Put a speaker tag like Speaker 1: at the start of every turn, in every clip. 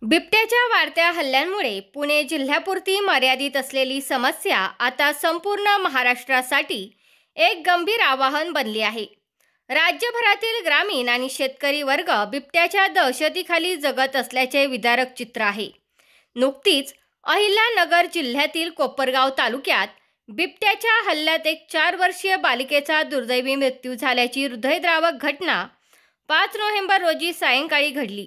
Speaker 1: बिबट्याच्या वाढत्या हल्ल्यांमुळे पुणे जिल्ह्यापुरती मर्यादित असलेली समस्या आता संपूर्ण महाराष्ट्रासाठी एक गंभीर आव्हान बनली आहे. राज्यभरातील ग्रामीण आणि शेतकरी वर्ग बिबट्याच्या दहशतीखाली जगत असल्याचे विदारक चित्र आहे. नुकतीच अहिल्यानगर जिल्ह्यातील कोपरगाव तालुक्यात बिबट्याच्या हल्ल्यात एक 4 वर्षीय बालिकेचा दुर्दैवी मृत्यू झाल्याची हृदयद्रावक घटना 5 नोव्हेंबर रोजी सायंकाळी घडली.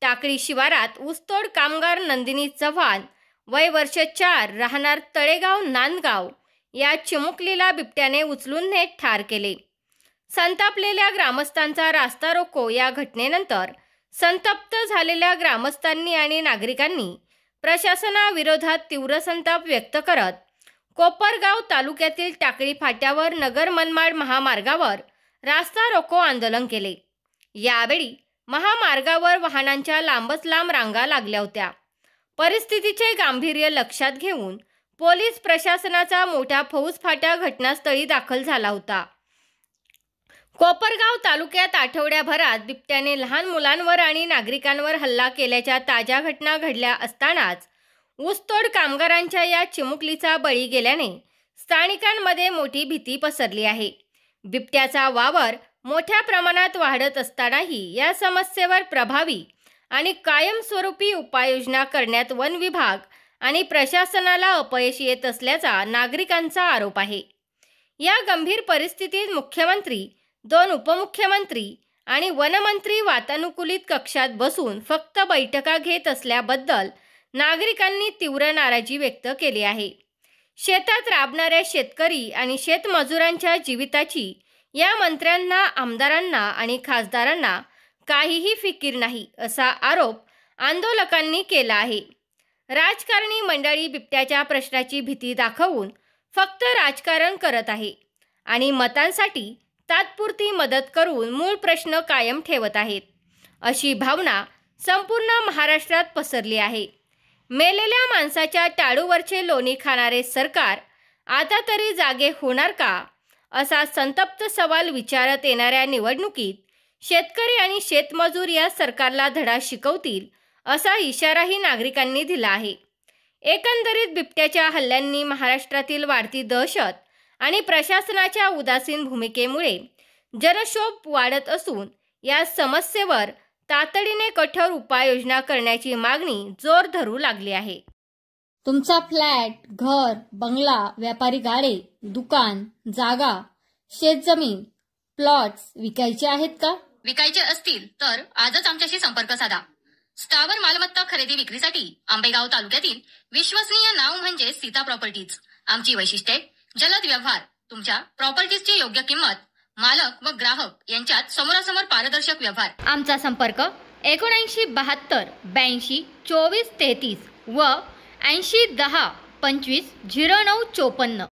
Speaker 1: टाकळी शिवारात ऊसतोड कामगार नंदिनी चव्हाण वय वर्ष 4 राहणार तळेगाव नांदगाव या चिमुकलीला बिबट्याने उचलून नेत ठार केले. संतापलेल्या ग्रामस्थांचा रास्ता रोको या घटनेनंतर संतप्त झालेल्या ग्रामस्थांनी आणि नागरिकांनी प्रशासनाविरोधात तीव्र संताप व्यक्त करत कोपरगाव तालुक्यातील टाकळी फाट्यावर नगर मनमाड महामार्गावर रास्ता रोको आंदोलन केले. यावेळी महामार्गावर वाहनांच्या लांबच लांब रांगा लागल्या होत्या. परिस्थितीचे गांभीर्य लक्षात घेऊन पोलीस प्रशासनाचा मोठा फौजफाटा घटनास्थळी दाखल झाला होता. कोपरगाव तालुक्यात आठवड्याभरात बिबट्याने लहान मुलांवर आणि नागरिकांवर हल्ला केल्याच्या ताज्या घटना घडल्या असतानाच ऊसतोड कामगारांच्या या चिमुकलीचा बळी गेल्याने स्थानिकांमध्ये मोठी भीती पसरली आहे. बिबट्याचा वावर मोठ्या प्रमाणात वाढत असतानाही या समस्येवर प्रभावी आणि कायमस्वरूपी उपाययोजना करण्यात वन विभाग आणि प्रशासनाला अपयश येत असल्याचा नागरिकांचा आरोप आहे. या गंभीर परिस्थितीत मुख्यमंत्री, 2 उपमुख्यमंत्री आणि वनमंत्री वातानुकूलित कक्षात बसून फक्त बैठका घेत असल्याबद्दल नागरिकांनी तीव्र नाराजी व्यक्त केली आहे. शेतात राबणाऱ्या शेतकरी आणि शेतमजुरांच्या जीविताची या मंत्र्यांना, आमदारांना आणि खासदारांना काहीही फिकीर नाही असा आरोप आंदोलकांनी केला आहे. राजकारणी मंडळी बिबट्याच्या प्रश्नाची भीती दाखवून फक्त राजकारण करत आहे आणि मतांसाठी तात्पुरती मदत करून मूळ प्रश्न कायम ठेवत आहेत, अशी भावना संपूर्ण महाराष्ट्रात पसरली आहे. मेलेल्या माणसाच्या टाळूवरचे लोणी खाणारे सरकार आता तरी जागे होणार का, असा संतप्त सवाल विचारत येणाऱ्या निवडणुकीत शेतकरी आणि शेतमजूर या सरकारला धडा शिकवतील असा इशाराही नागरिकांनी दिला आहे. एकंदरीत बिबट्याच्या हल्ल्यांनी महाराष्ट्रातील वाढती दहशत आणि प्रशासनाच्या उदासीन भूमिकेमुळे जनक्षोभ वाढत असून या समस्येवर तातडीने कठोर उपाययोजना करण्याची मागणी जोर धरू लागली आहे.
Speaker 2: तुमचा फ्लॅट, घर, बंगला, व्यापारी गाडे, दुकान, जागा, शेतजमीन, प्लॉट्स विकायचे आहेत का?
Speaker 3: विकायचे असतील तर आजच आमच्याशी संपर्क साधा. स्थावर मालमत्ता खरेदी विक्रीसाठी आंबेगाव तालुक्यातील विश्वसनीय नाव म्हणजे सीता प्रॉपर्टीज. आमची वैशिष्ट्ये: जलद व्यवहार, तुमच्या प्रॉपर्टीजची योग्य किंमत, मालक व ग्राहक यांच्यात समोरासमोर पारदर्शक व्यवहार.
Speaker 1: आमचा संपर्क 7972 82 24 33 व 80 10 25 09 54.